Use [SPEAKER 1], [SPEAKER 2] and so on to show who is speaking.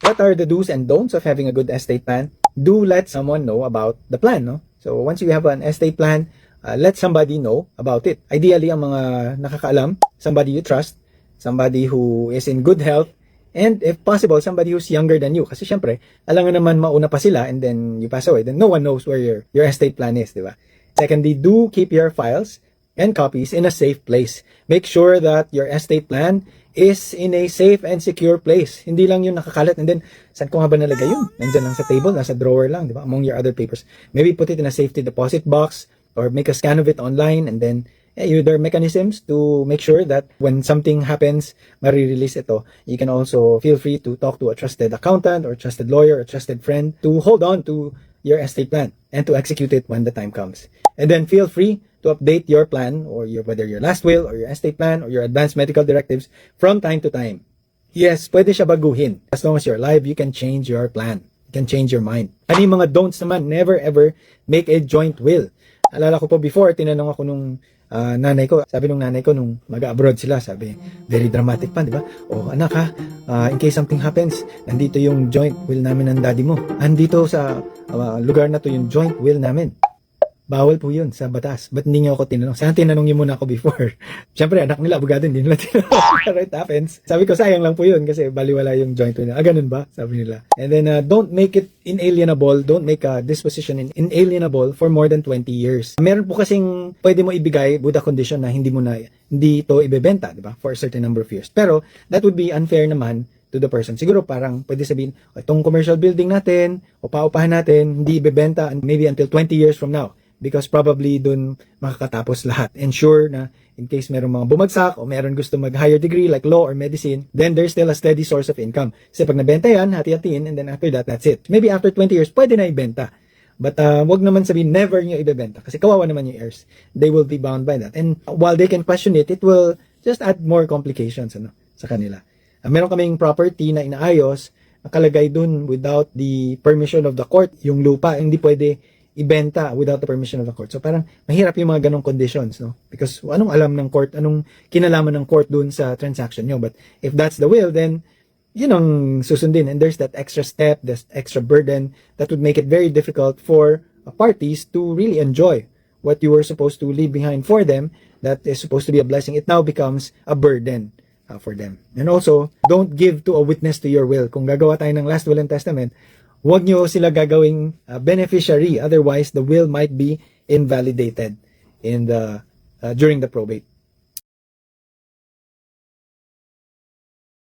[SPEAKER 1] What are the do's and don'ts of having a good estate plan? Do let someone know about the plan, no? So once you have an estate plan, let somebody know about it. Ideally, ang mga nakakaalam, somebody you trust, somebody who is in good health, and if possible, somebody who's younger than you. Kasi syempre, alam nga naman mauna pa sila and then you pass away, then no one knows where your estate plan is, di ba? Secondly, do keep your files and copies in a safe place. Make sure that your estate plan is in a safe and secure place. Hindi lang yung nakakalat and then, saan ko nga ba nalagay yun? Nandyan lang sa table, nasa drawer lang, di ba? Among your other papers. Maybe put it in a safety deposit box or make a scan of it online and then there are mechanisms to make sure that when something happens, marirelease ito. You can also feel free to talk to a trusted accountant or trusted lawyer or trusted friend to hold on to your estate plan and to execute it when the time comes. And then feel free to update your plan or whether your last will or your estate plan or your advanced medical directives from time to time. Yes, pwede siya baguhin. As long as you're alive, you can change your plan. You can change your mind. Ano yung mga don'ts naman? Never ever make a joint will. Alala ko po before, tinanong ako nung nanay ko. Sabi nung nanay ko nung mag-abroad sila, sabi, very dramatic pa, di ba? O anak ha, in case something happens, nandito yung joint will namin ng daddy mo. Andito sa lugar na to yung joint will namin. Bawal po yun sa batas. Ba't hindi niyo ako tinanong? Sana tinanong niyo muna ako before. Siyempre, anak nila, abogado, hindi nila tinanong. Pero it happens. Sabi ko, sayang lang po yun kasi baliwala yung joint will. Ganun ba? Sabi nila. And then, don't make it inalienable. Don't make a disposition inalienable for more than 20 years. Meron po kasing pwede mo ibigay with a condition na hindi ito ibebenta, di ba? For a certain number of years. Pero, that would be unfair naman to the person. Siguro parang pwede sabihin, itong commercial building natin, o paupahan natin, hindi ibebenta maybe until 20 years from now. Because probably dun makakatapos lahat. Ensure na in case merong mga bumagsak o meron gusto mag-higher degree like law or medicine, then there's still a steady source of income. Kasi pag nabenta yan, hati-hatiin, and then after that, that's it. Maybe after 20 years, pwede na ibenta. But wag naman sabihin, never nyo ibebenta. Kasi kawawa naman yung heirs. They will be bound by that. And while they can question it, it will just add more complications sa kanila. Meron kaming property na inaayos, nakalagay dun without the permission of the court, yung lupa, hindi pwede ibenta without the permission of the court. So parang mahirap yung mga ganong conditions, no? Because anong alam ng court, anong kinalaman ng court dun sa transaction nyo. But if that's the will, then yun ang susundin. And there's that extra step, that extra burden that would make it very difficult for parties to really enjoy what you were supposed to leave behind for them. That is supposed to be a blessing. It now becomes a burden for them. And also, don't give to a witness to your will. Kung gagawa tayo ng last will and testament, huwag nyo sila gagawing beneficiary. Otherwise, the will might be invalidated during the probate.